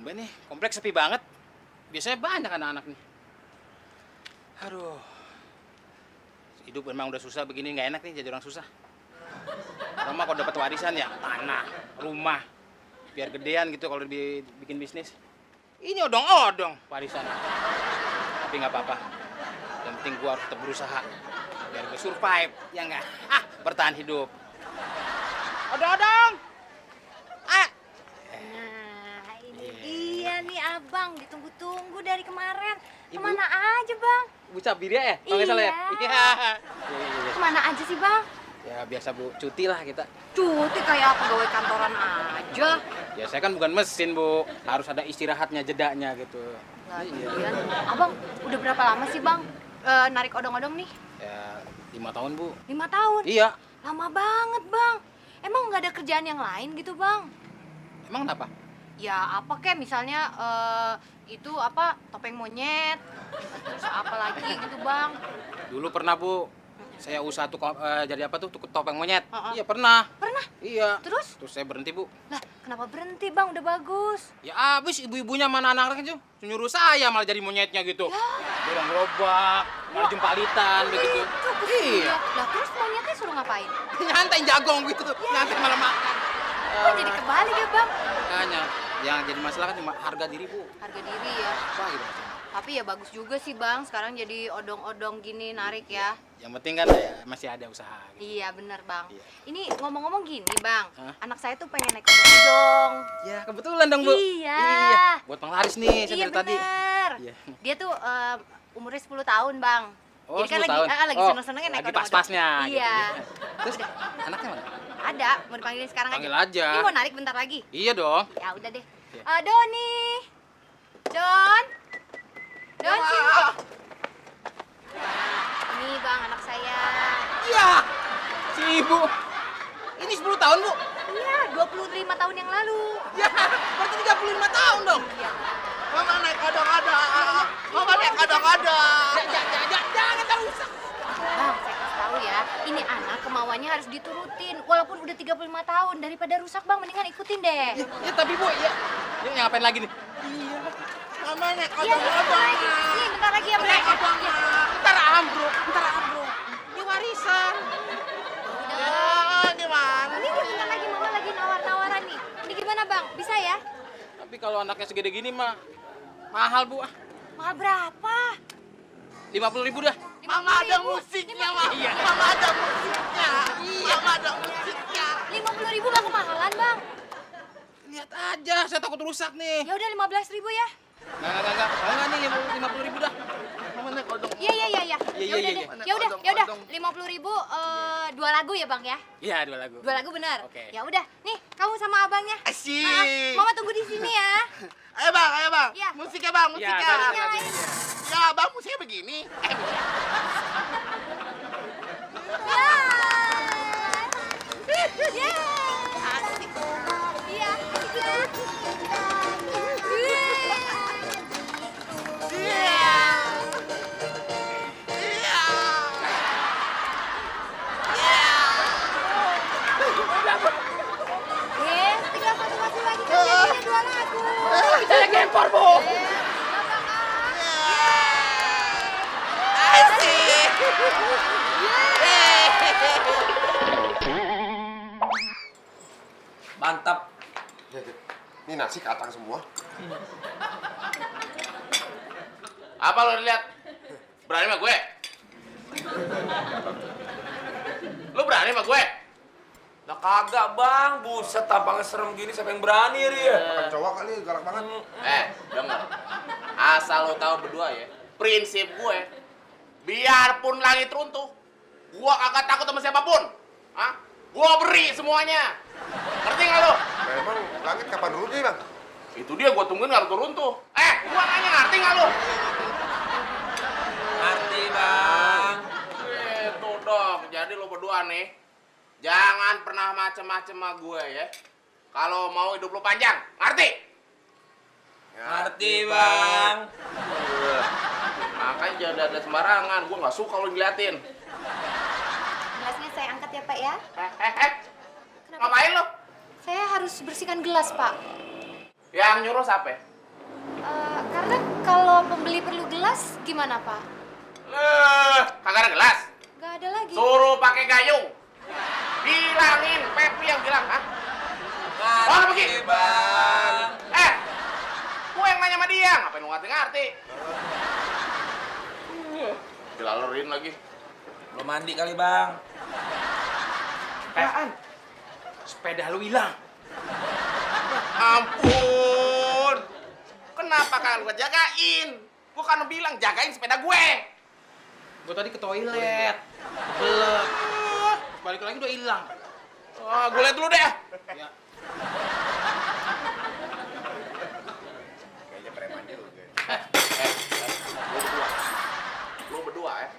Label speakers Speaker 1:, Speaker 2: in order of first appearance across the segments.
Speaker 1: Tumben nih, kompleks sepi banget. Biasanya banyak anak-anak nih. Aduh. Hidup memang udah susah begini, nggak enak nih jadi orang susah. Orang mah kalau dapat warisan ya tanah, rumah. Biar gedean gitu kalau bikin bisnis. Ini odong-odong warisan. Tapi nggak apa-apa. Yang penting gua harus tetap berusaha. Biar gue survive, ya nggak? Bertahan hidup. Odong-odong! Ah!
Speaker 2: Nah, ini dia nih abang, ditunggu-tunggu dari kemarin.
Speaker 1: Ibu?
Speaker 2: Kemana aja bang?
Speaker 1: Bu Cabiria ya? Kalau nggak salah ya?
Speaker 2: Iya.
Speaker 1: Iya.
Speaker 2: Kemana aja sih bang?
Speaker 1: Ya biasa Bu, cuti lah kita.
Speaker 2: Cuti kayak pegawai kantoran aja.
Speaker 1: Ya saya kan bukan mesin Bu, harus ada istirahatnya, jedanya gitu.
Speaker 2: Lagian, abang udah berapa lama sih bang narik odong-odong nih?
Speaker 1: Ya 5 tahun Bu.
Speaker 2: 5 tahun?
Speaker 1: Iya.
Speaker 2: Lama banget bang. Emang nggak ada kerjaan yang lain gitu bang?
Speaker 1: Emang kenapa?
Speaker 2: Ya apa kek misalnya itu apa topeng monyet, terus apa lagi gitu bang?
Speaker 1: Dulu pernah Bu, saya usaha jadi apa tuh, tukut topeng monyet.
Speaker 2: Uh-uh.
Speaker 1: Iya pernah.
Speaker 2: Pernah?
Speaker 1: Iya.
Speaker 2: Terus?
Speaker 1: Terus saya berhenti Bu.
Speaker 2: Lah kenapa berhenti bang? Udah bagus.
Speaker 1: Ya abis ibu-ibunya mana anak-anaknya tuh nyuruh saya malah jadi monyetnya gitu.
Speaker 2: Ya.
Speaker 1: Dorong gerobak, malah jumpalitan begitu. Iya.
Speaker 2: Lah terus monyetnya suruh ngapain?
Speaker 1: Nyantai jagong gitu tuh, nyantai malah makan.
Speaker 2: Kok jadi kebalik ya bang?
Speaker 1: Makanya, yang jadi masalah kan cuma harga diri Bu.
Speaker 2: Harga diri ya.
Speaker 1: Apa gitu?
Speaker 2: Tapi ya bagus juga sih bang. Sekarang jadi odong-odong gini narik ya.
Speaker 1: Yang penting kan ya masih ada usaha. Gitu.
Speaker 2: Iya bener bang.
Speaker 1: Iya.
Speaker 2: Ini ngomong-ngomong gini bang.
Speaker 1: Hah?
Speaker 2: Anak saya tuh pengen naik odong-odong.
Speaker 1: Ya kebetulan dong Bu.
Speaker 2: Iya.
Speaker 1: Buat penglaris nih saya
Speaker 2: Iya
Speaker 1: dari tadi.
Speaker 2: bener.
Speaker 1: Iya.
Speaker 2: Dia tuh umurnya 10 tahun bang.
Speaker 1: Oh,
Speaker 2: Jadi kan
Speaker 1: 10 tahun.
Speaker 2: lagi seneng-senengnya naik
Speaker 1: lagi
Speaker 2: odong-odong.
Speaker 1: pas-pasnya.
Speaker 2: Iya.
Speaker 1: Gitu. Terus anaknya mana?
Speaker 2: Ada. Mau dipanggilin sekarang
Speaker 1: Panggil
Speaker 2: aja.
Speaker 1: aja.
Speaker 2: Ini mau narik bentar lagi.
Speaker 1: Iya dong.
Speaker 2: Ya udah deh.
Speaker 1: Iya.
Speaker 2: Doni. Don. Don sini. Ini bang anak saya.
Speaker 1: Iya. Si ibu. Ini 10 tahun Bu.
Speaker 2: Iya, 25 tahun yang lalu.
Speaker 1: Ya, berarti 35 tahun dong.
Speaker 2: Iya.
Speaker 1: Mama naik odong-odong. Mama naik odong-odong. Jangan tak usah.
Speaker 2: Bang, saya kasih tahu ya, ini anak kemauannya harus diturutin. Walaupun udah 35 tahun, daripada rusak bang, mendingan ikutin deh.
Speaker 1: Ya tapi Bu, ya. Ya ngapain lagi nih? Iya. Mama naik
Speaker 2: Iya, bentar lagi. Nih, bentar lagi ya,
Speaker 1: Naik
Speaker 2: Bang.
Speaker 1: odong.
Speaker 2: Iya.
Speaker 1: Ntar ambruk. Ini warisan. Ya, gimana?
Speaker 2: Ini dia bentar lagi, Mama lagi nawar-nawaran nih. Ini gimana bang, bisa ya?
Speaker 1: Tapi kalau anaknya segede gini mah mahal Bu.
Speaker 2: Mahal berapa?
Speaker 1: 50.000 dah.
Speaker 2: Mama ada
Speaker 1: musiknya, Mah. Iya.
Speaker 3: Mama ada musiknya. Iya. Mama ada musiknya.
Speaker 2: 50.000 gak kemahalan bang?
Speaker 1: Lihat aja, saya takut rusak nih.
Speaker 2: Ya udah 15.000 ya.
Speaker 1: Enggak. Mau nggak nih 50.000 dah?
Speaker 3: Mama naik odong.
Speaker 2: Iya.
Speaker 1: Iya,
Speaker 2: Ya udah
Speaker 1: iya.
Speaker 2: deh.
Speaker 3: Mana
Speaker 2: Ya udah.
Speaker 3: odong-odong.
Speaker 2: 50.000 2 lagu ya bang ya?
Speaker 1: Iya, 2 lagu.
Speaker 2: 2 lagu benar.
Speaker 1: Oke.
Speaker 2: Ya udah, nih kamu sama abangnya.
Speaker 3: Asyik.
Speaker 2: Mama tunggu di sini ya.
Speaker 3: Ayo bang.
Speaker 2: Iya.
Speaker 3: Musiknya bang,
Speaker 1: Iya,
Speaker 3: musiknya.
Speaker 1: tadi
Speaker 2: Nyalain.
Speaker 3: Ya bang, musiknya begini.
Speaker 2: Ya. Ya.
Speaker 3: Asik.
Speaker 2: Iya.
Speaker 3: Iya. Iya.
Speaker 2: Tinggal satu lagu lagi kan jadinya 2 lagu.
Speaker 1: Saya gempor, Bu.
Speaker 3: Asik.
Speaker 4: Mantap.
Speaker 5: Ini nasi katang semua.
Speaker 3: Apa lo lihat? Berani sama gue? Lo berani sama gue?
Speaker 4: Lah kagak bang, buset tampangnya serem gini siapa yang berani dia?
Speaker 5: Makan cowok kali galak banget.
Speaker 3: Denger. Asal lo tahu berdua ya, prinsip gue, biarpun langit runtuh, gua kagak takut sama siapapun. Hah? Gua beri semuanya. Ngerti nggak lo?
Speaker 5: Nah, emang langit kapan runtuh Bang?
Speaker 3: Itu dia gua tungguin nggak runtuh. Gua nanya ngerti nggak lo?
Speaker 4: Ngerti bang.
Speaker 3: Itu dong. Jadi lo berdua nih, jangan pernah macem-macem sama gue ya. Kalau mau hidup lo panjang, ngerti?
Speaker 4: Ngerti bang.
Speaker 3: Makanya jangan ada sembarangan. Gua nggak suka lo ngeliatin.
Speaker 2: Gelasnya saya angkat ya Pak ya.
Speaker 3: Ngapain lo?
Speaker 2: Saya harus bersihkan gelas Pak.
Speaker 3: Yang nyuruh siapa?
Speaker 2: Karena kalau pembeli perlu gelas gimana, Pak?
Speaker 3: Kagak ada gelas.
Speaker 2: Gak ada lagi.
Speaker 3: Suruh pakai gayung. Bilangin, Pepi yang bilang, ha? Oh, pergi.
Speaker 4: Bang.
Speaker 3: Gue yang nanya sama dia, ngapain lu ngerti-ngerti? Dilalerin lagi.
Speaker 4: Belum mandi kali, Bang.
Speaker 1: Apaan? Sepeda lu hilang.
Speaker 3: Ampun. Kenapa kalian lu jagain? Gue kan bilang jagain sepeda gue.
Speaker 1: Gue tadi ke toilet. Belum. Balik lagi udah hilang.
Speaker 3: Oh, gue liat dulu deh.
Speaker 1: Ya.
Speaker 5: Kayaknya preman juga.
Speaker 3: Lu berdua ya.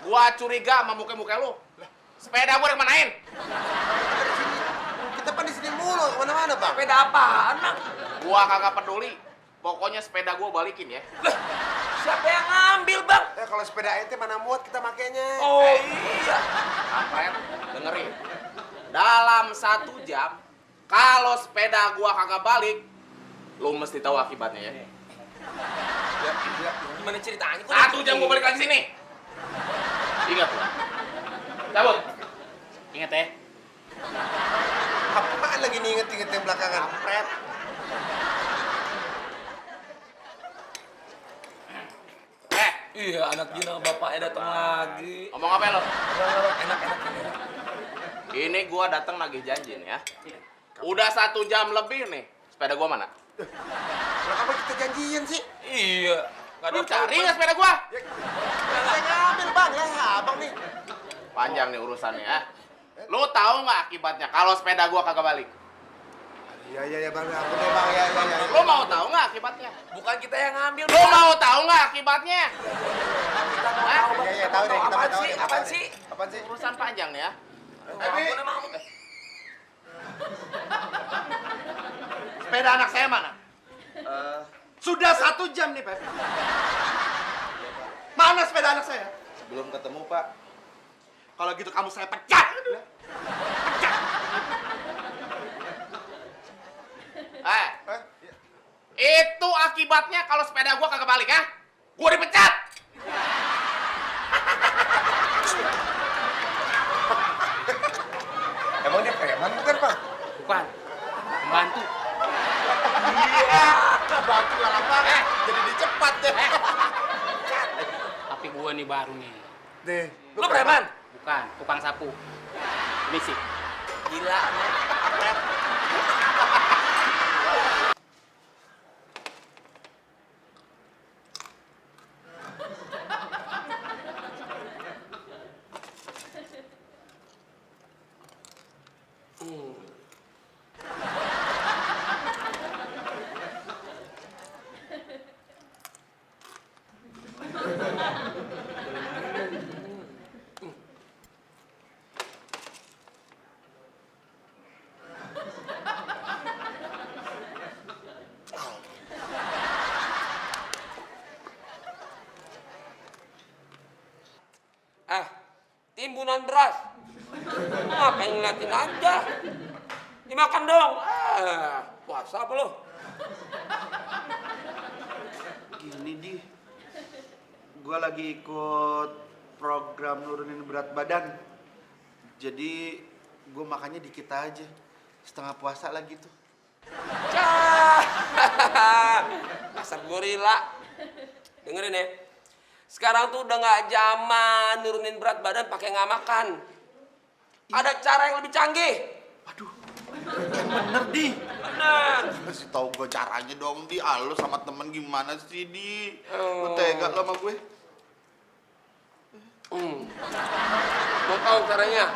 Speaker 3: Gua curiga sama muka-muka lu. Sepeda gua kemanain?
Speaker 5: Kita kan di sini mulu, kemana-mana bang.
Speaker 4: Sepeda apaan, Bang?
Speaker 3: Gua kagak peduli. Pokoknya sepeda gua balikin ya.
Speaker 4: Siapa yang ngambil, Bang?
Speaker 5: Kalau sepeda ente mana muat kita makainya.
Speaker 4: Oh iya.
Speaker 3: Kampret, dengerin. Dalam 1 jam, kalau sepeda gua kagak balik, lu mesti tahu akibatnya ya.
Speaker 4: Gimana ceritanya?
Speaker 3: 1 jam gua balik lagi sini. Ingat lu. Cabut.
Speaker 1: Ingat ya.
Speaker 5: Apaan lagi nih inget-inget yang belakangan?
Speaker 3: Kampret.
Speaker 4: Iya, anak Gina bapaknya datang lagi.
Speaker 3: Ngomong apa lo?
Speaker 4: Enak.
Speaker 3: Ini gua datang nagih janji nih ya. Udah 1 jam lebih nih. Sepeda gua mana?
Speaker 5: Kalau kamu kita janjian sih.
Speaker 4: Iya. Gak
Speaker 3: Lu cari nggak sepeda gua?
Speaker 5: Saya ngambil bang, ya abang nih.
Speaker 3: Panjang nih urusannya ya. Lu tahu nggak akibatnya kalau sepeda gua kagak balik?
Speaker 5: Iya bang, ampun deh bang, ya.
Speaker 3: Lu mau tahu nggak akibatnya?
Speaker 4: Bukan kita yang ngambil,
Speaker 3: Lu mau tahu nggak akibatnya?
Speaker 4: Kita mau tahu, Bang.
Speaker 5: Iya, tahu deh, kita
Speaker 4: Apaan
Speaker 5: tahu
Speaker 4: sih?
Speaker 5: deh, kita
Speaker 4: Apaan
Speaker 5: tahu
Speaker 4: sih?
Speaker 5: deh. Apaan sih?
Speaker 3: Urusan panjang nih ya.
Speaker 4: Ampun, emang.
Speaker 6: Sepeda anak saya mana? Sudah 1 jam nih, Pep. Mana sepeda anak saya?
Speaker 5: Belum ketemu pak.
Speaker 6: Kalau gitu kamu saya pecat.
Speaker 3: Itu akibatnya kalau sepeda gua kagak balik ya. Gua dipecat.
Speaker 5: Emang dia preman bukan pak?
Speaker 1: Bukan. Pembantu.
Speaker 5: Batu galak banget. Jadi dicepat deh.
Speaker 1: Tapi gua nih baru nih.
Speaker 5: Deh.
Speaker 4: Lu preman?
Speaker 1: Bukan, tukang sapu. Misi.
Speaker 4: Gila. Timbunan beras. Ngapain ngeliatin aja? Dimakan dong. Puasa apa lo?
Speaker 6: Gini, Di. Gua lagi ikut program nurunin berat badan. Jadi, gua makannya dikit aja. Setengah puasa lagi tuh.
Speaker 4: Dasar gorila. Dengerin ya. Sekarang tuh udah nggak zaman nurunin berat badan pakai nggak makan. Ada cara yang lebih canggih.
Speaker 6: Aduh, yang bener, Di.
Speaker 4: Bener.
Speaker 6: Kasih tahu gue caranya dong, Di. Lu sama temen gimana sih, Di? Lu tega lo sama gue?
Speaker 4: Mau tahu caranya?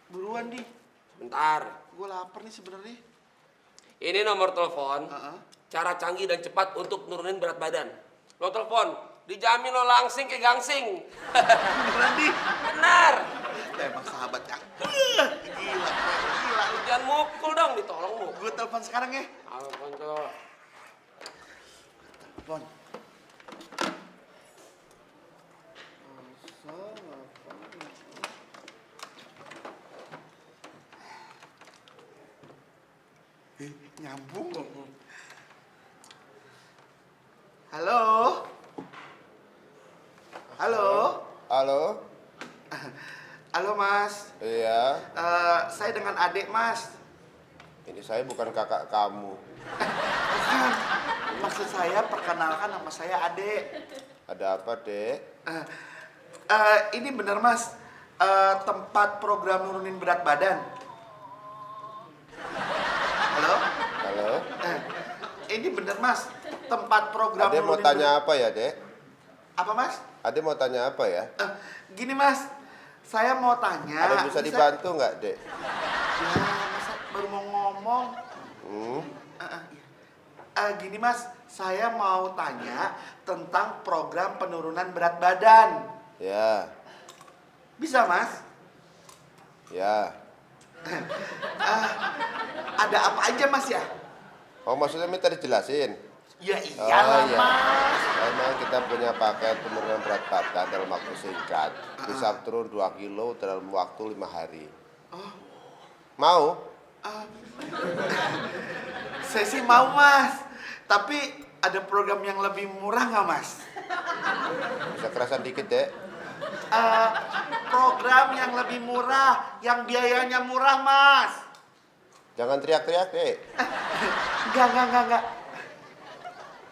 Speaker 6: Buruan, Di.
Speaker 4: Bentar.
Speaker 6: Gue lapar nih sebenarnya.
Speaker 4: Ini nomor telepon.
Speaker 6: Heeh.
Speaker 4: Cara canggih dan cepat untuk nurunin berat badan. Lo telepon, dijamin lo langsing ke gangsing.
Speaker 6: Beneran, Di.
Speaker 4: Benar.
Speaker 6: Emang sahabat yang gila, gila.
Speaker 4: Lu jangan mukul dong, ditolong mukul.
Speaker 6: Gue telepon sekarang ya.
Speaker 4: Telepon tuh.
Speaker 6: Telepon. Nyambung. Halo. Halo.
Speaker 5: Halo?
Speaker 6: Halo Mas.
Speaker 5: Iya,
Speaker 6: Saya dengan adik Mas.
Speaker 5: ini saya bukan kakak kamu.
Speaker 6: Bukan. Maksud saya perkenalkan nama saya Adik.
Speaker 5: Ada apa, Dek?
Speaker 6: Ini bener Mas. Tempat program nurunin berat badan. Halo?
Speaker 5: Halo?
Speaker 6: Ini bener Mas. Tempat program
Speaker 5: Ade mau
Speaker 6: nurunin
Speaker 5: tanya apa ya, Dek?
Speaker 6: Apa Mas?
Speaker 5: Ade mau tanya apa ya?
Speaker 6: Gini Mas. Saya mau tanya.
Speaker 5: Ada yang bisa dibantu nggak, Dek?
Speaker 6: Ya, masa baru mau ngomong.
Speaker 5: Hmm?
Speaker 6: Gini Mas, saya mau tanya tentang program penurunan berat badan.
Speaker 5: Ya,
Speaker 6: Bisa Mas?
Speaker 5: ya.
Speaker 6: Ada apa aja Mas ya?
Speaker 5: Oh, maksudnya minta dijelasin?
Speaker 6: Ya iyalah
Speaker 5: iya.
Speaker 6: Mas.
Speaker 5: Memang kita punya paket penurunan berat badan dalam waktu singkat. Bisa turun 2 kilo dalam waktu 5 hari. Mau?
Speaker 6: Saya sih mau Mas. Tapi ada program yang lebih murah nggak Mas?
Speaker 5: Bisa kerasan dikit, Dek?
Speaker 6: Program yang lebih murah, yang biayanya murah Mas.
Speaker 5: Jangan teriak-teriak, Dek.
Speaker 6: Enggak.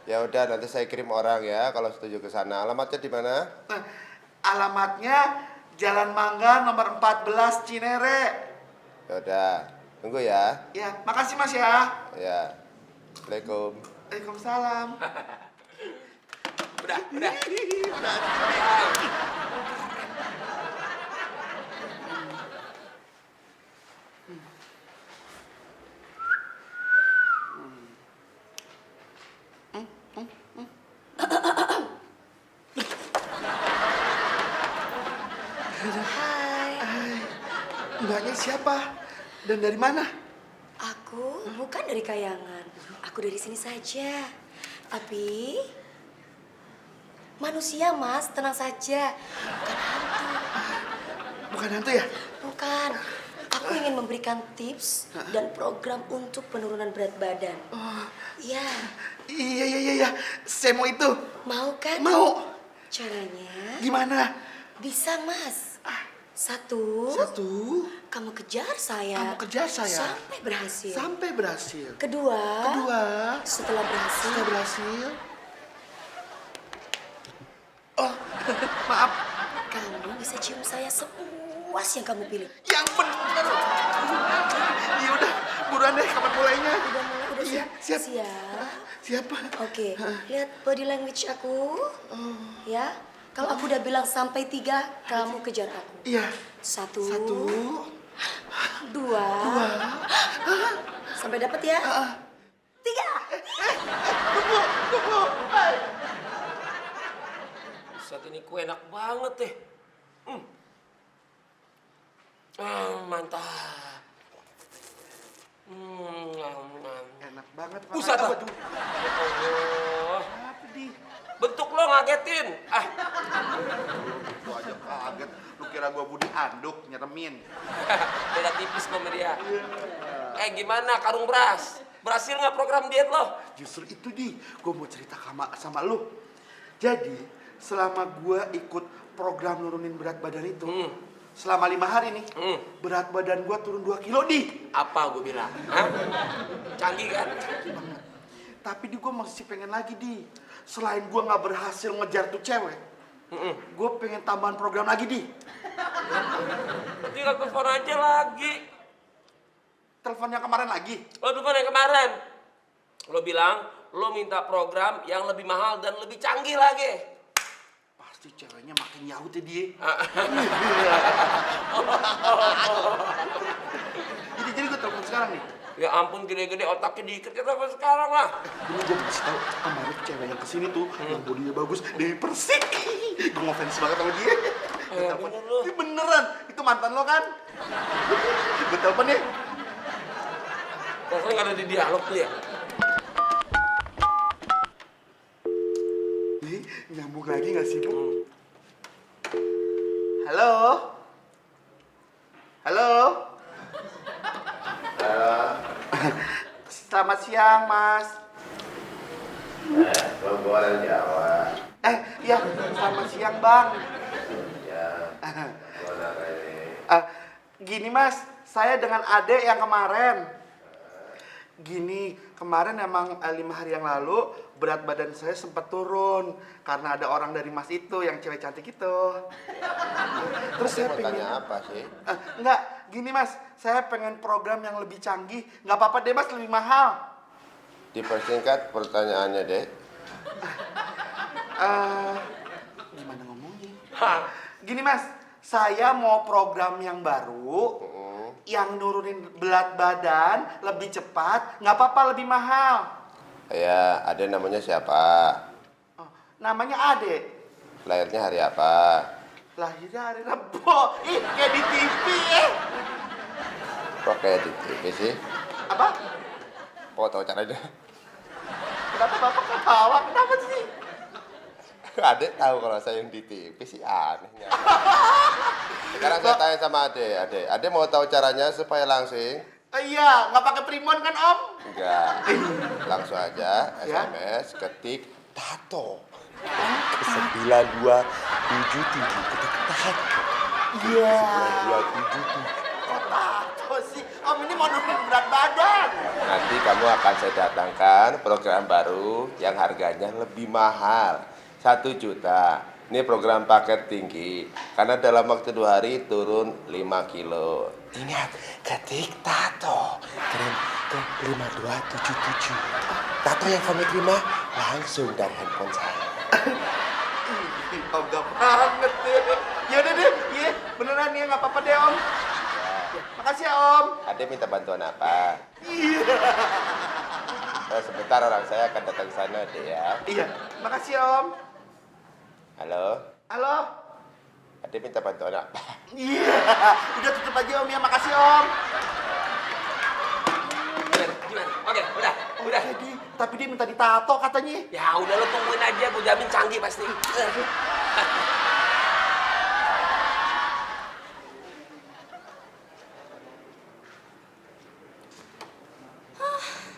Speaker 5: Ya udah, nanti saya kirim orang ya kalau setuju ke sana. Alamatnya di mana?
Speaker 6: Alamatnya Jalan Mangga nomor 14 Cinere.
Speaker 5: Ya udah, tunggu ya.
Speaker 6: Ya, makasih Mas ya.
Speaker 5: Ya. Assalamualaikum.
Speaker 6: Waalaikumsalam.
Speaker 4: Udah.
Speaker 6: Mbaknya siapa? Dan dari mana?
Speaker 7: Aku bukan dari Kayangan. Aku dari sini saja. Tapi manusia, Mas, tenang saja. Bukan hantu.
Speaker 6: Bukan hantu ya?
Speaker 7: Bukan. Aku ingin memberikan tips dan program untuk penurunan berat badan. Iya.
Speaker 6: Iya. Saya mau itu.
Speaker 7: Mau kan?
Speaker 6: Mau.
Speaker 7: Caranya
Speaker 6: Gimana?
Speaker 7: bisa, Mas. Satu. Kamu kejar saya.
Speaker 6: Kamu kejar saya.
Speaker 7: Sampai berhasil.
Speaker 6: Sampai berhasil.
Speaker 7: Kedua.
Speaker 6: Setelah
Speaker 7: Setelah berhasil.
Speaker 6: berhasil. Oh, maaf.
Speaker 7: Kamu bisa cium saya sepuas yang kamu pilih.
Speaker 6: Yang bener. Ya udah, buruan deh kapan mulainya.
Speaker 7: Udah mulai, udah
Speaker 6: Iya,
Speaker 7: siap?
Speaker 6: siap. Siapa?
Speaker 7: Oke, lihat body language aku. Ya, kalau aku udah bilang sampai 3, kamu kejar aku.
Speaker 6: Iya.
Speaker 7: 1,
Speaker 6: Satu.
Speaker 7: 2, sampai dapat ya. 3.
Speaker 6: Tunggu.
Speaker 4: Saat ini kue enak banget deh. Mantap.
Speaker 6: Enak banget.
Speaker 4: Buset, ah.
Speaker 6: Waduh.
Speaker 4: Ya Allah.
Speaker 6: Apa di?
Speaker 4: Bentuk lo ngagetin.
Speaker 6: Lu aja kaget. Lu kira gua Budi Anduk nyeremin.
Speaker 4: Beda tipis lo sama dia. Gimana karung beras? Berhasil nggak program diet lo?
Speaker 6: Justru itu di, gua mau cerita sama lu. Jadi selama gua ikut program nurunin berat badan itu, selama 5 hari nih, berat badan gua turun 2 kilo di.
Speaker 4: Apa gue bilang? Hah? Canggih kan?
Speaker 6: Tapi di gua masih pengen lagi di. Selain gua nggak berhasil ngejar tuh cewek, gua pengen tambahan program lagi di.
Speaker 4: Tinggal telepon aja lagi.
Speaker 6: Telepon yang kemarin lagi.
Speaker 4: Lo telepon yang kemarin. Lo bilang lo minta program yang lebih mahal dan lebih canggih lagi.
Speaker 6: Pasti ceweknya makin yaut ya dia. Jadi gua telepon sekarang nih.
Speaker 4: Ya ampun, gede-gede otaknya dikit, kita apa sekarang lah.
Speaker 6: Dulu gue kasih tau, kemarin cewek yang kesini tuh, yang bodinya bagus, Dewi Persik. Gue ngefans banget sama dia. Gua telepon.
Speaker 4: bener lu.
Speaker 6: Ih, beneran, itu mantan lo kan? Gue telepon ya.
Speaker 4: Pokoknya nggak ada di dialog tuh ya.
Speaker 6: Nih, nyambung lagi gak sih, Bu? Halo? Halo? Selamat siang, Mas.
Speaker 5: Orang Jawa.
Speaker 6: Iya, selamat siang, Bang.
Speaker 5: Ya, mana ini?
Speaker 6: Gini, Mas, saya dengan Ade yang kemarin. Gini, kemarin emang 5 hari yang lalu berat badan saya sempat turun karena ada orang dari Mas itu yang cewek cantik itu. Terus saya
Speaker 5: Mau
Speaker 6: pengen
Speaker 5: tanya apa sih?
Speaker 6: enggak, gini Mas, saya pengen program yang lebih canggih. Nggak apa-apa deh Mas, lebih mahal.
Speaker 5: Dipersingkat pertanyaannya, Dek.
Speaker 6: Gimana ngomongnya? Gini Mas, saya mau program yang baru, yang nurunin berat badan lebih cepat, nggak apa-apa lebih mahal.
Speaker 5: Ya, ada namanya siapa?
Speaker 6: Namanya Ade.
Speaker 5: Lahirnya hari apa?
Speaker 6: Lahirnya hari Rebo. Ih, kayak di TV
Speaker 5: Kok kayak di TV sih?
Speaker 6: Apa?
Speaker 5: Kok tahu caranya?
Speaker 6: Kenapa Bapak ketawa? Kenapa sih?
Speaker 5: Adek tahu kalau saya yang di TV sih anehnya. Sekarang saya tanya sama Ade. Ade mau tahu caranya supaya langsing?
Speaker 6: Iya, nggak pakai primbon kan Om?
Speaker 5: Enggak. Langsung aja
Speaker 6: Ya?
Speaker 5: SMS ketik tato. Ke 9277 ketik tato.
Speaker 6: Iya.
Speaker 5: 9277.
Speaker 6: Kok tato sih? Om ini mau nurunin berat badan.
Speaker 5: Nanti kamu akan saya datangkan program baru yang harganya lebih mahal. 1 juta. Ini program paket tinggi. Karena dalam waktu 2 hari turun 5 kilo. Ingat, ketik tato. Kirim ke 5277. Tato yang kamu terima langsung dari handphone saya.
Speaker 6: Om gak banget deh. Yaudah deh, iya beneran ya nggak apa-apa deh Om. Ya, makasih ya Om.
Speaker 5: Ade minta bantuan apa?
Speaker 6: Iya.
Speaker 5: Sebentar orang saya akan datang ke sana deh ya.
Speaker 6: Iya, makasih ya Om.
Speaker 5: Halo?
Speaker 6: Halo.
Speaker 5: Ade minta bantuan apa?
Speaker 6: Iya, udah tutup aja Om ya, makasih Om.
Speaker 4: Gimana? Oke, udah.
Speaker 6: Jadi, tapi dia minta ditato katanya.
Speaker 4: Ya udah lo tungguin aja, gue jamin canggih pasti.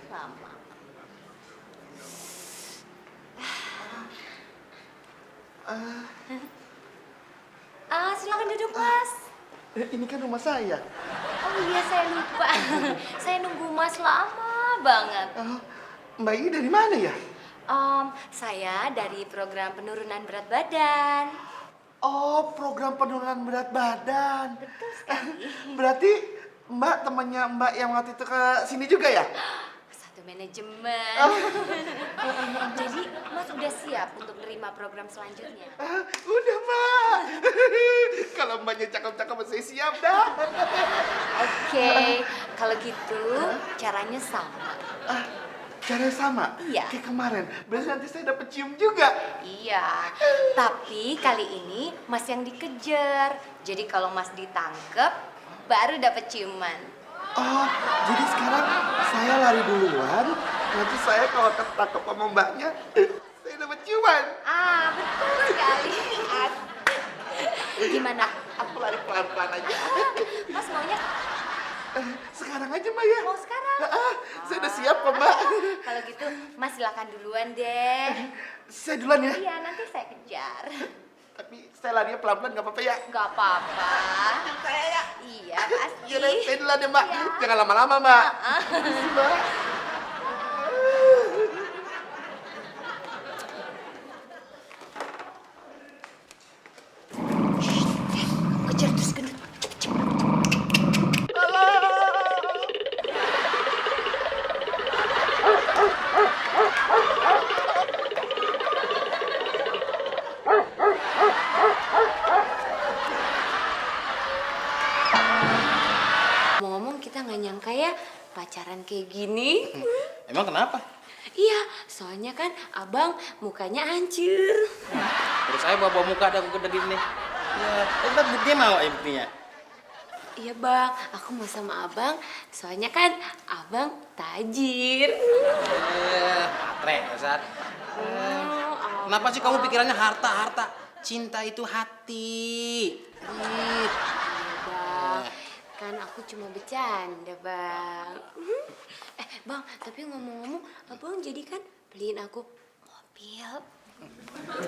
Speaker 2: Lama. Silakan duduk, Mas.
Speaker 6: Ini kan rumah saya.
Speaker 2: Oh iya, saya lupa. Saya nunggu Mas lama banget.
Speaker 6: Mbak ini dari mana ya?
Speaker 2: Saya dari program penurunan berat badan.
Speaker 6: Oh, program penurunan berat badan.
Speaker 2: Betul sekali.
Speaker 6: Berarti Mbak temannya Mbak yang waktu itu ke sini juga ya?
Speaker 2: Satu manajemen. Jadi Mas udah siap untuk nerima program selanjutnya?
Speaker 6: Udah Mbak. Kalau Mbaknya cakep-cakep saya siap dah.
Speaker 2: Oke, kalau gitu caranya sama.
Speaker 6: Cara sama?
Speaker 2: Iya.
Speaker 6: Kayak kemarin. Berarti nanti saya dapat cium juga.
Speaker 2: Iya, tapi kali ini Mas yang dikejar. Jadi kalau Mas ditangkep, baru dapet ciuman.
Speaker 6: Oh, jadi sekarang saya lari duluan. Nanti saya kalau ketangkep sama Mbaknya, saya dapat ciuman.
Speaker 2: Betul sekali. Gimana?
Speaker 6: Aku lari pelan-pelan aja.
Speaker 2: Mas maunya
Speaker 6: Sekarang aja Mbak ya.
Speaker 2: mau sekarang?
Speaker 6: Saya udah siap kok Mbak.
Speaker 2: Kalau gitu Mas silakan duluan deh.
Speaker 6: Saya duluan ya.
Speaker 2: Iya, nanti saya kejar.
Speaker 6: Tapi saya larinya pelan-pelan nggak apa-apa ya.
Speaker 2: Gak apa-apa.
Speaker 6: Saya ya.
Speaker 2: Iya, pasti.
Speaker 6: Iya deh, saya duluan ya Mbak.
Speaker 2: Iya.
Speaker 6: Jangan lama-lama Mbak. Mbak.
Speaker 2: Kejar terus gendut. Ngomong kita nggak nyangka ya pacaran kayak gini.
Speaker 1: Emang kenapa?
Speaker 2: Iya, soalnya kan abang mukanya hancur.
Speaker 1: Terus saya bawa muka ada aku gede gini. Ya, tapi dia mau ya buktinya.
Speaker 2: Iya bang, aku mau sama abang, soalnya kan abang tajir.
Speaker 1: Matre, Zat. Kenapa sih kamu pikirannya harta? Cinta itu hati. Ih.
Speaker 2: Bang, Kan aku cuma bercanda, Bang. Bang, tapi ngomong-ngomong, Abang jadi kan beliin aku mobil.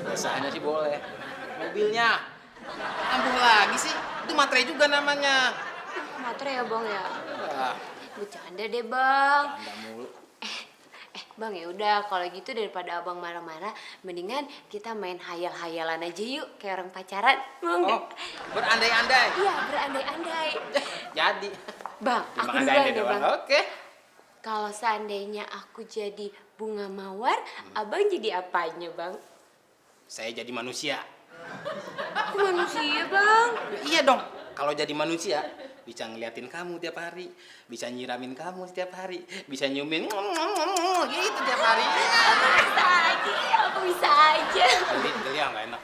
Speaker 1: Biasanya sih boleh. Mobilnya. Ampuh lagi sih. Itu materai juga namanya.
Speaker 2: Materai ya, Bang ya?
Speaker 1: Wah,
Speaker 2: Bercanda deh, Bang.
Speaker 1: anda mulu.
Speaker 2: Bang, ya udah kalau gitu daripada Abang marah-marah, mendingan kita main hayal-hayalan aja yuk, kayak orang pacaran. Mau nggak?
Speaker 1: Oh, berandai-andai.
Speaker 2: Iya, berandai-andai.
Speaker 1: Jadi.
Speaker 2: Bang, aku
Speaker 1: Cuma
Speaker 2: duluan
Speaker 1: andai-andai
Speaker 2: deh,
Speaker 1: doang.
Speaker 2: Bang.
Speaker 1: Oke.
Speaker 2: Kalau seandainya aku jadi bunga mawar, Abang jadi apanya, Bang?
Speaker 1: Saya jadi manusia.
Speaker 2: Aku manusia, Bang.
Speaker 1: Iya dong. Kalau jadi manusia, bisa ngeliatin kamu tiap hari, bisa nyiramin kamu setiap hari, bisa nyumin gitu tiap hari.
Speaker 2: Aku bisa aja.
Speaker 1: Geli ya nggak enak.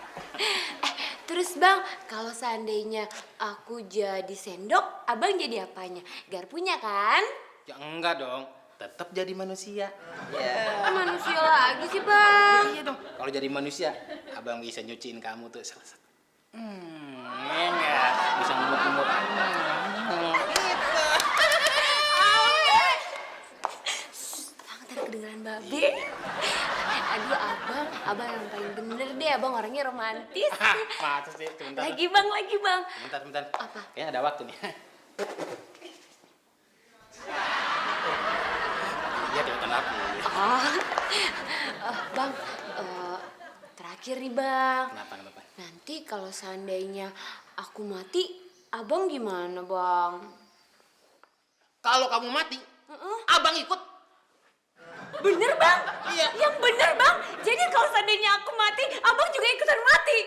Speaker 2: Terus Bang, kalau seandainya aku jadi sendok, Abang jadi apanya? Garpunya kan?
Speaker 1: Ya enggak dong, tetap jadi manusia.
Speaker 2: Kok manusia lagi sih, Bang?
Speaker 1: Iya dong. Kalau jadi manusia, abang bisa nyuciin kamu tuh selesai. Enggak, bisa ngumur-ngumur. Gitu.
Speaker 2: Bang, ntar kedengeran babe. Aduh, abang yang paling bener deh. Abang orangnya romantis.
Speaker 1: Masa sih, sebentar.
Speaker 2: Lagi, Bang.
Speaker 1: Sebentar.
Speaker 2: Apa?
Speaker 1: Kayaknya ada waktu nih. Iya, kelihatan aku.
Speaker 2: Bang, terakhir nih, Bang.
Speaker 1: Kenapa?
Speaker 2: Nanti kalau seandainya aku mati, Abang gimana, Bang?
Speaker 1: Kalau kamu mati, abang ikut.
Speaker 2: Bener, Bang?
Speaker 1: Iya.
Speaker 2: Yang bener, Bang. Jadi kalau seandainya aku mati, Abang juga ikutan mati.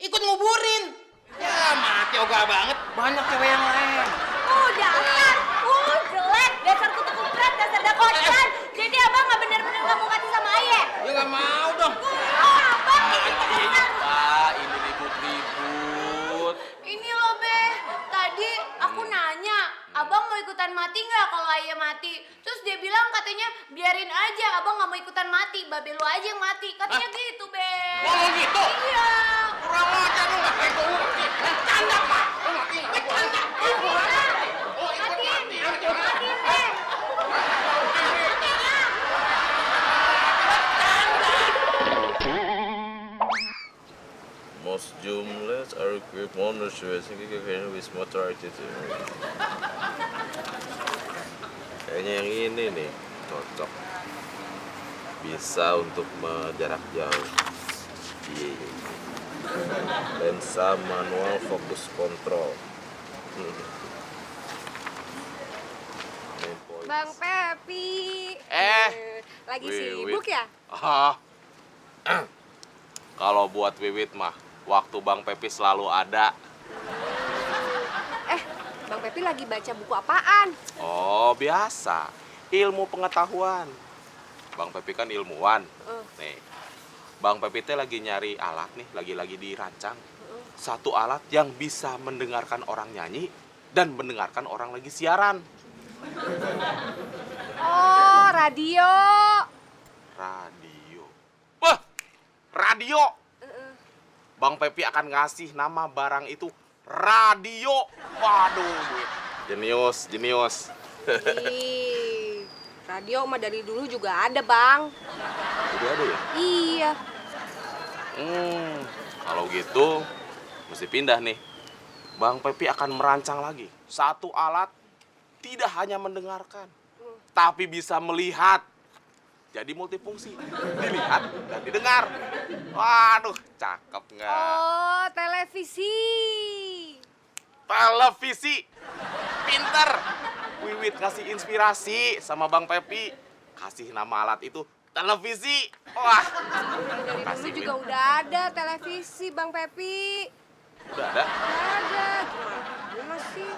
Speaker 1: Ikut nguburin. Ya, mati ogah banget. Banyak cewek yang lain.
Speaker 2: Oh, dasar. Jelek. Dasar kutu kupret, dasar dakotan. Jadi Abang nggak bener-bener nggak mau mati sama Ayah?
Speaker 1: Ya nggak mau dong.
Speaker 2: Abang
Speaker 3: Pak, ini ribut-ribut.
Speaker 2: Ini loh, Be. Tadi aku nanya, Abang mau ikutan mati nggak kalau Ayah mati? Terus dia bilang katanya biarin aja, Abang nggak mau ikutan mati. Babe lu aja yang mati. Katanya gitu, Be.
Speaker 3: Oh, gitu?
Speaker 2: Iya.
Speaker 3: Kurang ajar lu nggak kayak gue. Bercanda, Pak. Lu ngerti nggak? Bercanda. Oh, ikut mati.
Speaker 2: Matiin deh.
Speaker 8: Most jumlas are equipped monosyllabes with motor attitude. Kayaknya yang ini nih cocok. Bisa untuk jarak jauh. Iya. Lensa manual fokus kontrol.
Speaker 9: Bang Pepi. Lagi
Speaker 3: Wiwit.
Speaker 9: sibuk ya?
Speaker 3: Kalau buat Wiwit mah, waktu Bang Pepi selalu ada.
Speaker 9: Bang Pepi lagi baca buku apaan?
Speaker 3: Oh, biasa. Ilmu pengetahuan. Bang Pepi kan ilmuwan. Nih, Bang Pepi teh lagi nyari alat nih, lagi dirancang. Satu alat yang bisa mendengarkan orang nyanyi dan mendengarkan orang lagi siaran.
Speaker 9: Oh, radio.
Speaker 3: Radio. Wah, radio. Bang Pepi akan ngasih nama barang itu radio. Waduh, jenius.
Speaker 9: Ih, radio mah dari dulu juga ada, Bang.
Speaker 3: Udah ada ya?
Speaker 9: Iya.
Speaker 3: Kalau gitu, mesti pindah nih. Bang Pepi akan merancang lagi satu alat tidak hanya mendengarkan, tapi bisa melihat. Jadi multifungsi, dilihat dan didengar. Waduh, cakep nggak?
Speaker 9: Oh, televisi.
Speaker 3: Televisi, pinter. Wiwit kasih inspirasi sama Bang Pepi. Kasih nama alat itu televisi. Wah,
Speaker 9: Dari dulu
Speaker 3: kasih
Speaker 9: juga
Speaker 3: Win.
Speaker 9: udah ada televisi, Bang Pepi.
Speaker 3: Udah ada.
Speaker 9: Ada. Gimana sih?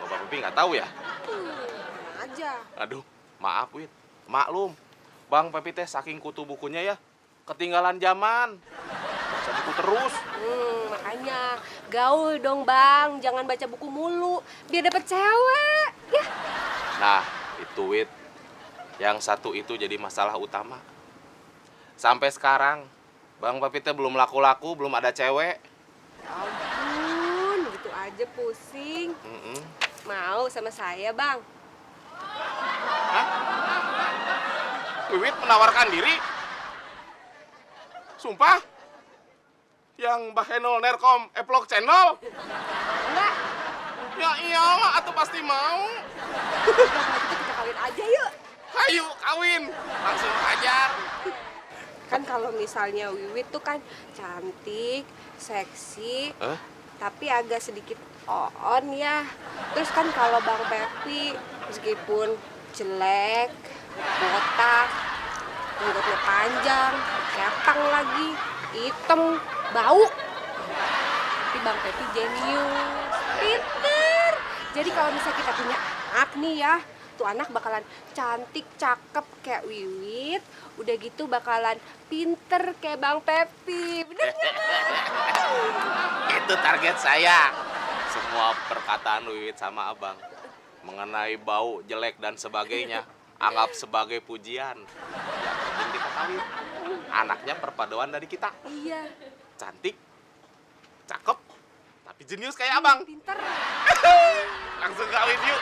Speaker 3: Kok Bang Pepi nggak tahu ya?
Speaker 9: Aja.
Speaker 3: Aduh, maaf Wit. Maklum, Bang Pepi teh saking kutu bukunya ya, ketinggalan zaman. Baca buku terus.
Speaker 9: Makanya gaul dong, Bang. Jangan baca buku mulu, biar dapet cewek. Ya.
Speaker 3: Nah, itu Wit. Yang satu itu jadi masalah utama. Sampai sekarang, Bang Pepi teh belum laku-laku, belum ada cewek.
Speaker 9: Ampun, gitu aja aja pusing. Mau sama saya, Bang?
Speaker 3: Wiwit menawarkan diri? Sumpah? Yang Bahenol Nerkom Eplog Channel?
Speaker 9: Enggak.
Speaker 3: Ya iyalah, atuh pasti mau.
Speaker 9: Kalau gitu kita kawin aja yuk.
Speaker 3: Ayo kawin, langsung hajar.
Speaker 9: Kan kalau misalnya Wiwit tuh kan cantik, seksi, tapi agak sedikit on ya. Terus kan kalau Bang Pepi meskipun jelek, botak, jenggotnya panjang, kepang lagi, hitam, bau. Tapi Bang Pepi jenius, pinter. Jadi kalau misalnya kita punya anak nih ya, tuh anak bakalan cantik, cakep kayak Wiwit. Udah gitu bakalan pinter kayak Bang Pepi. Bener nggak, Bang?
Speaker 3: Itu target saya. Semua perkataan Wiwit sama abang mengenai bau, jelek, dan sebagainya anggap sebagai pujian. Yang penting kita kawin. Anaknya perpaduan dari kita.
Speaker 9: Iya.
Speaker 3: Cantik, cakep, tapi jenius kayak abang.
Speaker 9: Pinter.
Speaker 3: Langsung kawin yuk.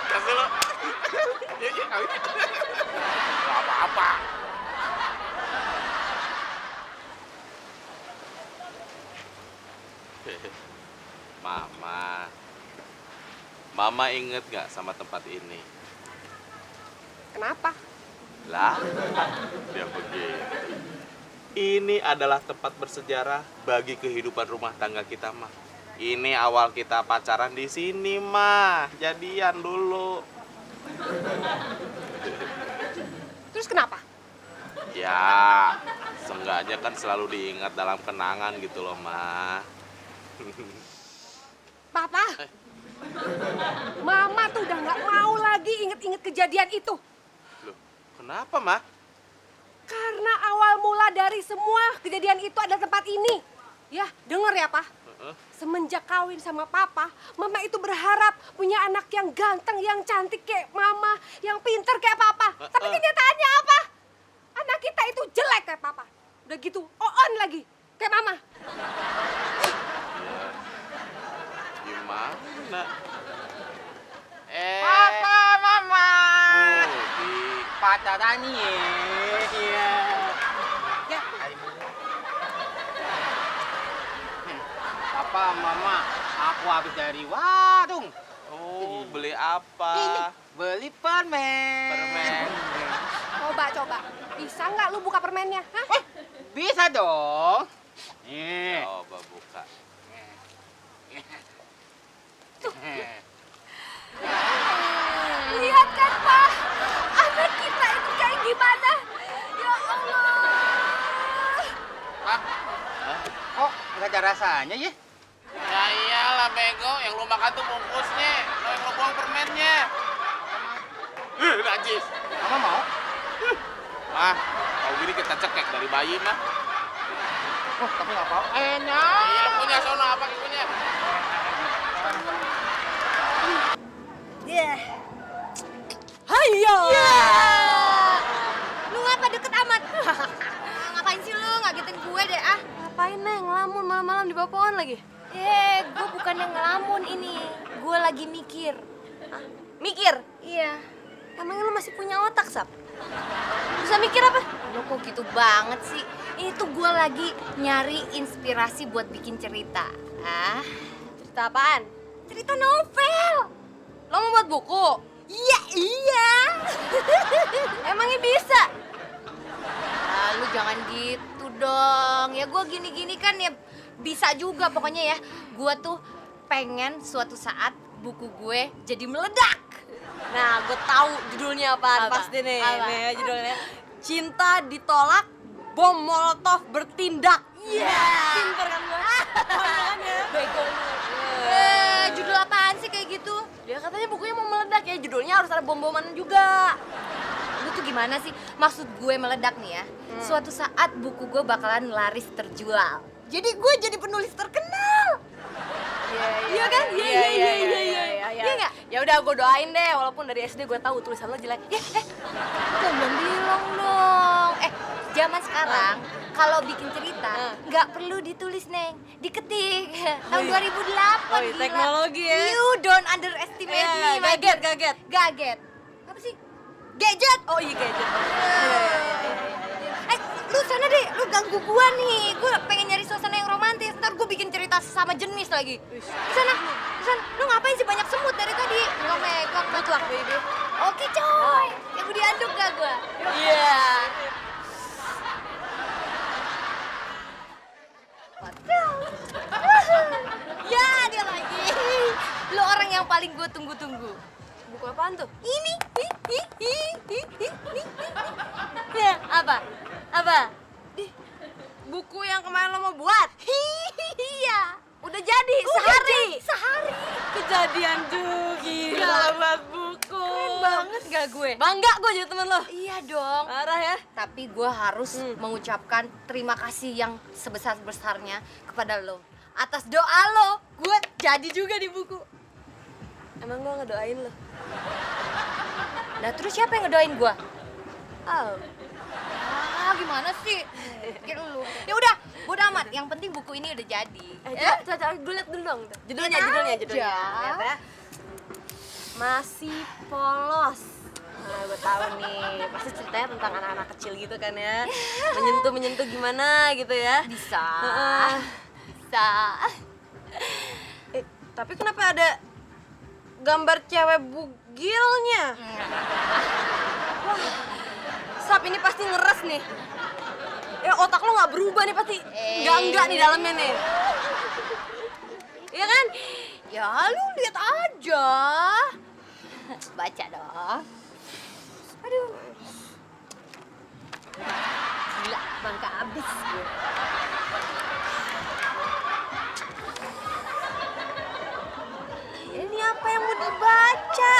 Speaker 3: Gas dulu. Yuk, kawin. Gak apa-apa. Mama inget gak sama tempat ini?
Speaker 9: Kenapa?
Speaker 3: Lah, dia begitu. Ini adalah tempat bersejarah bagi kehidupan rumah tangga kita, mah. Ini awal kita pacaran di sini, mah. Jadian dulu.
Speaker 9: Terus kenapa?
Speaker 3: Ya, seenggaknya kan selalu diingat dalam kenangan gitu loh, mah.
Speaker 9: Papa, Mama tuh udah nggak mau lagi inget-inget kejadian itu.
Speaker 3: Loh, kenapa, mah?
Speaker 9: Karena awal mula dari semua kejadian itu ada tempat ini. Ya, denger ya, Pak. Semenjak kawin sama Papa, Mama itu berharap punya anak yang ganteng, yang cantik kayak Mama, yang pinter kayak Papa. Tapi kenyataannya apa? Anak kita itu jelek kayak Papa. Udah gitu, on lagi kayak Mama.
Speaker 3: Gimana?
Speaker 1: Papa, Mama.
Speaker 3: Budi.
Speaker 1: Pacaran ya. Iya.
Speaker 9: Ya,
Speaker 1: Papa, Mama, aku habis dari warung.
Speaker 3: Oh, beli apa?
Speaker 1: Ini beli permen.
Speaker 3: Permen.
Speaker 9: coba. Bisa nggak lu buka permennya? Hah?
Speaker 1: Bisa dong. Nih.
Speaker 3: Coba buka.
Speaker 9: Lihat kan, Pak? Anak kita itu kayak gimana? Ya Allah.
Speaker 1: Pak, kok nggak ada rasanya ya?
Speaker 3: Ya iyalah bego, yang lu makan tuh bungkusnya, lo yang lu buang permennya. Najis.
Speaker 1: Mama mau?
Speaker 3: Mah, kalau gini kita cekek dari bayi mah.
Speaker 1: Oh, tapi nggak apa-apa. Enak.
Speaker 3: Iya, lu punya sono apa punya?
Speaker 7: Hayo.
Speaker 2: Lu ngapa deket amat? Ngapain sih lu ngagetin gue deh ah?
Speaker 7: Ngapain, Neng? Ngelamun malam-malam di bawah pohon lagi?
Speaker 2: Gue bukan yang ngelamun ini. Gue lagi mikir.
Speaker 7: Mikir?
Speaker 2: Iya.
Speaker 7: Emangnya lu masih punya otak, Sap?
Speaker 2: Bisa mikir apa? Lu kok gitu banget sih? Ini tuh gue lagi nyari inspirasi buat bikin cerita. Ah,
Speaker 7: Cerita apaan?
Speaker 2: cerita novel.
Speaker 7: Lo mau buat buku?
Speaker 2: Iya.
Speaker 7: Emangnya bisa?
Speaker 2: Lu jangan gitu dong. Ya gue gini-gini kan ya bisa juga pokoknya ya. Gue tuh pengen suatu saat buku gue jadi meledak.
Speaker 7: Nah, gue tahu judulnya apaan.
Speaker 2: Apa?
Speaker 7: Pasti nih.
Speaker 2: Apa?
Speaker 7: Nih judulnya. Cinta ditolak, bom molotov bertindak.
Speaker 2: Iya.
Speaker 7: Pinter kan gue? Makanya.
Speaker 2: Bego. Judul apaan sih kayak gitu?
Speaker 7: Dia katanya bukunya mau meledak ya, judulnya harus ada bom-boman juga.
Speaker 2: Lu tuh gimana sih? Maksud gue meledak nih ya. Suatu saat buku gue bakalan laris terjual. Jadi gue jadi penulis terkenal. Iya kan? Iya. Iya nggak?
Speaker 7: Ya udah gue doain deh, walaupun dari SD gue tahu tulisan lo jelek.
Speaker 2: Jangan bilang dong. Zaman sekarang
Speaker 7: kalau bikin cerita nggak perlu ditulis, Neng. Diketik. Tahun 2008.
Speaker 10: Oh, iya,
Speaker 7: gila.
Speaker 10: teknologi ya.
Speaker 7: You don't underestimate me. my
Speaker 10: Gaget,
Speaker 7: dear.
Speaker 10: gaget.
Speaker 7: Gaget. Apa sih? Gadget.
Speaker 10: Oh iya gadget.
Speaker 7: Lu sana deh, lu ganggu gua nih. Gua pengen nyari suasana yang romantis. Ntar gua bikin cerita sama jenis lagi. Di sana. Lu ngapain sih banyak semut dari tadi? Megang.
Speaker 10: Mutlak, baby.
Speaker 7: Oke, coy. Ya gua diaduk gak gua?
Speaker 10: Iya.
Speaker 7: Ya, dia lagi. Lu orang yang paling gua tunggu-tunggu.
Speaker 10: Buku apaan tuh?
Speaker 7: Ini. Ya, apa? Apa?
Speaker 10: Buku yang kemarin lo mau buat?
Speaker 7: Iya.
Speaker 10: Udah jadi, sehari.
Speaker 7: Sehari.
Speaker 10: Kejadian tuh, gila buat buku.
Speaker 7: Keren banget gak gue?
Speaker 10: Bangga gue jadi temen lo.
Speaker 7: Iya dong.
Speaker 10: Parah ya.
Speaker 7: Tapi gue harus mengucapkan terima kasih yang sebesar-besarnya kepada lo. Atas doa lo, gue jadi juga di buku.
Speaker 10: Emang gue ngedoain lo?
Speaker 7: Nah terus siapa yang ngedoain gue?
Speaker 10: Oh.
Speaker 7: Gimana sih? Pikir lu. Ya udah, bodo amat. Yang penting buku ini udah jadi.
Speaker 10: Coba gue liat dulu dong. Judulnya.
Speaker 7: Lihat aja.
Speaker 10: Lihat ya. Masih polos. Nah, gue tahu nih. Pasti ceritanya tentang anak-anak kecil gitu kan ya. Menyentuh gimana gitu ya.
Speaker 7: Bisa.
Speaker 10: Heeh.
Speaker 7: Bisa.
Speaker 10: Tapi kenapa ada gambar cewek bugilnya? Wah, Sap ini pasti ngeres nih. Ya otak lo nggak berubah nih pasti. Enggak nih dalamnya nih. Iya kan?
Speaker 7: Ya lu lihat aja. Baca dong. Aduh. Gila, bangka abis gue.
Speaker 10: Ini apa yang mau dibaca?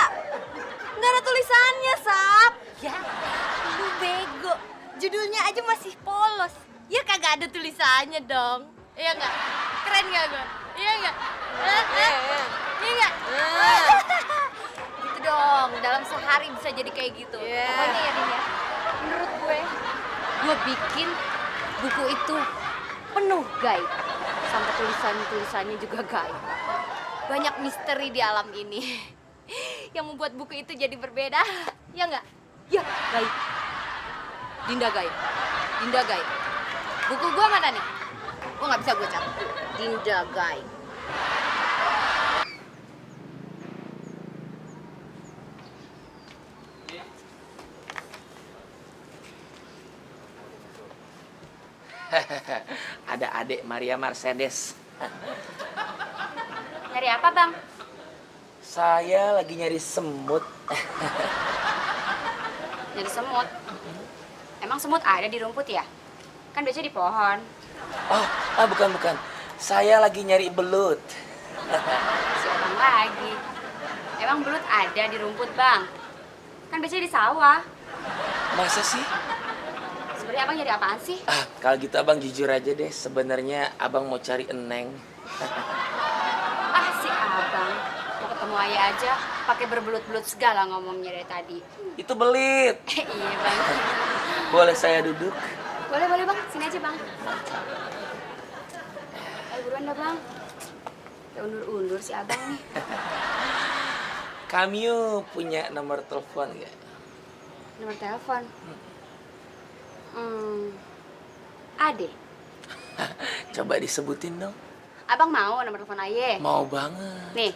Speaker 10: Nggak ada tulisannya, Sap.
Speaker 7: Ya, lu bego. Judulnya aja masih polos. Ya kagak ada tulisannya dong. Iya nggak? Keren nggak gue? Iya nggak? Iya nggak? Gitu dong. Dalam sehari bisa jadi kayak gitu. Pokoknya ya Din ya. Menurut gue bikin buku itu penuh gaib. Sampai tulisannya juga gaib. Banyak misteri di alam ini. Yang membuat buku itu jadi berbeda. Ya nggak? Ya, gaib. Dinda gaib. Dinda gaib. Buku gua mana nih? Gua nggak bisa gua catat. Dinda gaib.
Speaker 11: Ada adik Maria Mercedes.
Speaker 2: Nyari apa, Bang?
Speaker 11: Saya lagi nyari semut.
Speaker 2: Nyari semut. Emang semut ada di rumput ya? Kan biasanya di pohon.
Speaker 11: Oh, bukan. Saya lagi nyari belut.
Speaker 2: Si Abang lagi. Emang belut ada di rumput, Bang? Kan biasanya di sawah.
Speaker 11: Masa sih?
Speaker 2: Sebenarnya Abang nyari apaan sih?
Speaker 11: Kalau gitu abang jujur aja deh. Sebenarnya abang mau cari eneng.
Speaker 2: Si Abang. Mau ketemu ayah aja, pakai berbelut-belut segala ngomongnya dari tadi.
Speaker 11: Itu belit.
Speaker 2: Iya, Bang.
Speaker 11: Boleh saya duduk?
Speaker 2: Boleh, Bang. Sini aja, Bang. Ayo buruan dah, Bang. Ya undur-undur si Abang nih.
Speaker 11: Kamu punya nomor telepon nggak?
Speaker 2: Nomor telepon. Ade.
Speaker 11: Coba disebutin dong.
Speaker 2: Abang mau nomor telepon Aye?
Speaker 11: Mau banget.
Speaker 2: Nih.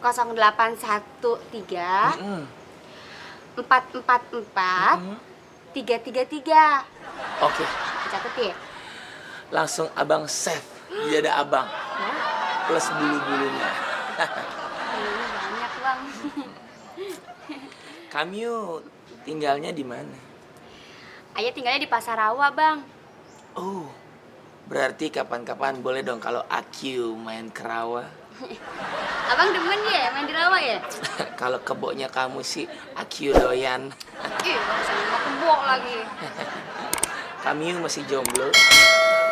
Speaker 2: 0813 444 333.
Speaker 11: Oke,
Speaker 2: Catet ya?
Speaker 11: langsung abang save di dada abang. Plus bulu-bulunya.
Speaker 2: Bulunya banyak, Bang.
Speaker 11: Kamu tinggalnya di mana?
Speaker 2: Ayah tinggalnya di Pasar Rawa, Bang.
Speaker 11: Oh, berarti kapan-kapan boleh dong kalau aku main ke rawa.
Speaker 2: Abang demen ya main di rawa ya?
Speaker 11: Kalau keboknya kamu sih aku doyan.
Speaker 2: Ih, Bang sama kebo lagi.
Speaker 11: Kamu masih jomblo?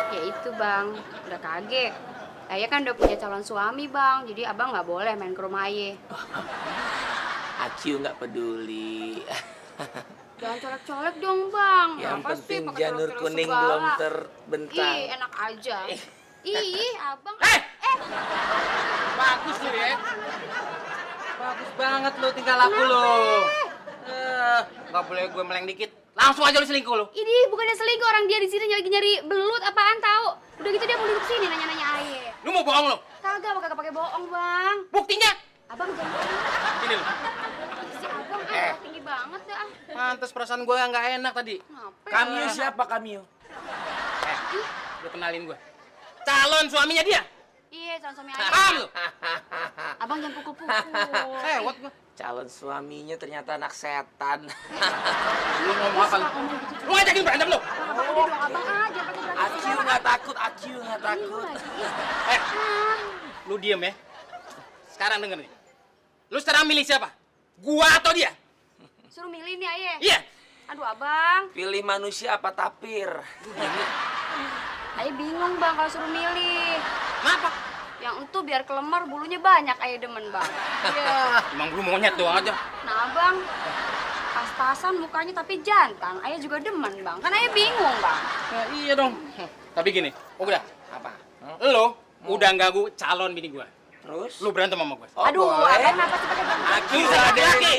Speaker 2: Ya itu, Bang. Udah kaget. Ayah kan udah punya calon suami, Bang. Jadi Abang nggak boleh main ke rumah Ayah.
Speaker 11: Aku nggak peduli.
Speaker 2: Jangan colek-colek dong, Bang.
Speaker 11: Yang
Speaker 2: Apa sih
Speaker 11: penting
Speaker 2: pakai
Speaker 11: janur
Speaker 2: colek-colek
Speaker 11: kuning
Speaker 2: segala?
Speaker 11: belum terbentang.
Speaker 2: Ih, enak aja. Ih, Abang.
Speaker 1: Bagus lu ya. Bagus banget lu tingkah laku lu. Nggak boleh gue meleng dikit. Langsung aja lu selingkuh lu.
Speaker 2: Ini bukannya selingkuh, orang dia di sini lagi nyari belut apaan tahu? Udah gitu dia mau duduk sini nanya-nanya aye.
Speaker 1: Lu mau bohong lu?
Speaker 2: Kagak pakai bohong, Bang.
Speaker 1: Buktinya?
Speaker 2: Abang jangan.
Speaker 1: Ini lu.
Speaker 2: Si Abang tinggi banget dah.
Speaker 1: Pantes perasaan gue nggak enak tadi.
Speaker 2: Kenapa?
Speaker 11: Kamio siapa Kamio?
Speaker 1: Lu kenalin gue. Calon suaminya dia.
Speaker 2: Iya, calon suami
Speaker 1: Paham
Speaker 2: ayah.
Speaker 1: lu?
Speaker 2: Abang jangan pukul-pukul.
Speaker 1: Sewot gue.
Speaker 11: Calon suaminya ternyata anak setan.
Speaker 1: Lu ngomong apa lu? Lu ngajakin berantem lu?
Speaker 2: Abang udah dong, Abang aja pakai berantem.
Speaker 11: Aku nggak takut, aku nggak takut.
Speaker 1: Lu diem ya. Sekarang denger nih. Lu sekarang milih siapa? Gua atau dia?
Speaker 2: Suruh milih nih, Aye.
Speaker 1: Iya.
Speaker 2: Aduh, Abang.
Speaker 11: Pilih manusia apa tapir?
Speaker 2: Aye bingung, Bang, kalau suruh milih.
Speaker 1: Kenapa?
Speaker 2: Yang itu biar kelemar bulunya banyak, Aye demen, Bang.
Speaker 1: Iya. Emang bulu monyet doang aja.
Speaker 2: Nah, Bang, pas-pasan mukanya tapi jantan. Aye juga demen, Bang. Kan Aye bingung, Bang.
Speaker 1: Ya, iya dong. Tapi gini, udah.
Speaker 11: Apa?
Speaker 1: Lu udah ganggu calon bini gua.
Speaker 11: Terus?
Speaker 1: Lu berantem sama gua.
Speaker 11: Oh,
Speaker 2: Aduh,
Speaker 11: boleh.
Speaker 2: Abang kenapa sih pakai berantem?
Speaker 11: Aku
Speaker 1: Bisa laki-laki.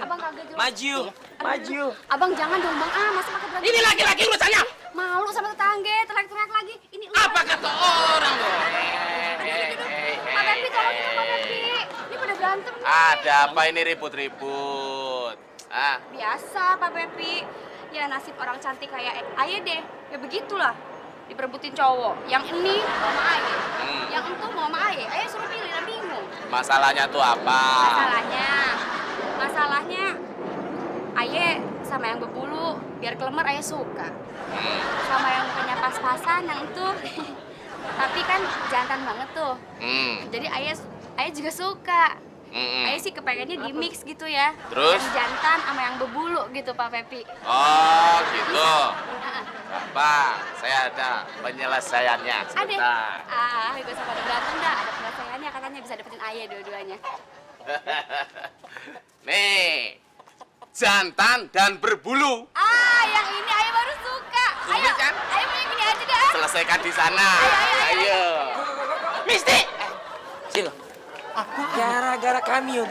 Speaker 2: Abang kagak jelas.
Speaker 11: Maju, maju.
Speaker 2: Abang jangan dong, Bang. Masa pakai berantem?
Speaker 1: Ini laki-laki urusannya.
Speaker 2: Malu sama tetangga, teriak-teriak lagi. Ini lu.
Speaker 1: Apa kata orang lu?
Speaker 2: Pak Pepi, tolong dong, Pak Pepi. Ini pada berantem nih.
Speaker 3: Ada apa ini ribut-ribut? Ah,
Speaker 2: Biasa, Pak Pepi. Ya nasib orang cantik kayak Aye deh. Ya begitulah. Diperebutin cowok. Yang ini mau sama Aye. Yang itu mau sama Aye. Aye suruh pilih, lah bingung.
Speaker 3: masalahnya tuh apa?
Speaker 2: Masalahnya Aye sama yang berbulu biar kelemar Aye suka. Sama yang punya pas-pasan yang itu. Tapi kan jantan banget tuh. Jadi Aye juga suka. Aye sih kepengennya di mix gitu ya.
Speaker 3: Terus?
Speaker 2: Yang jantan sama yang berbulu gitu, Pak Pepi.
Speaker 3: Oh, gitu. Gampang, saya ada penyelesaiannya.
Speaker 2: Ade.
Speaker 3: Sebentar.
Speaker 2: Gak usah pada berantem dah. Ada penyelesaiannya katanya bisa dapetin Aye dua-duanya.
Speaker 3: Nih, jantan dan berbulu.
Speaker 2: Yang ini Aye baru suka. Ayo,
Speaker 3: Sulit kan?
Speaker 2: Aye mau yang ini aja dah.
Speaker 3: Selesaikan di sana. Ayo.
Speaker 11: Misti! Sini. Gara-gara Kamio.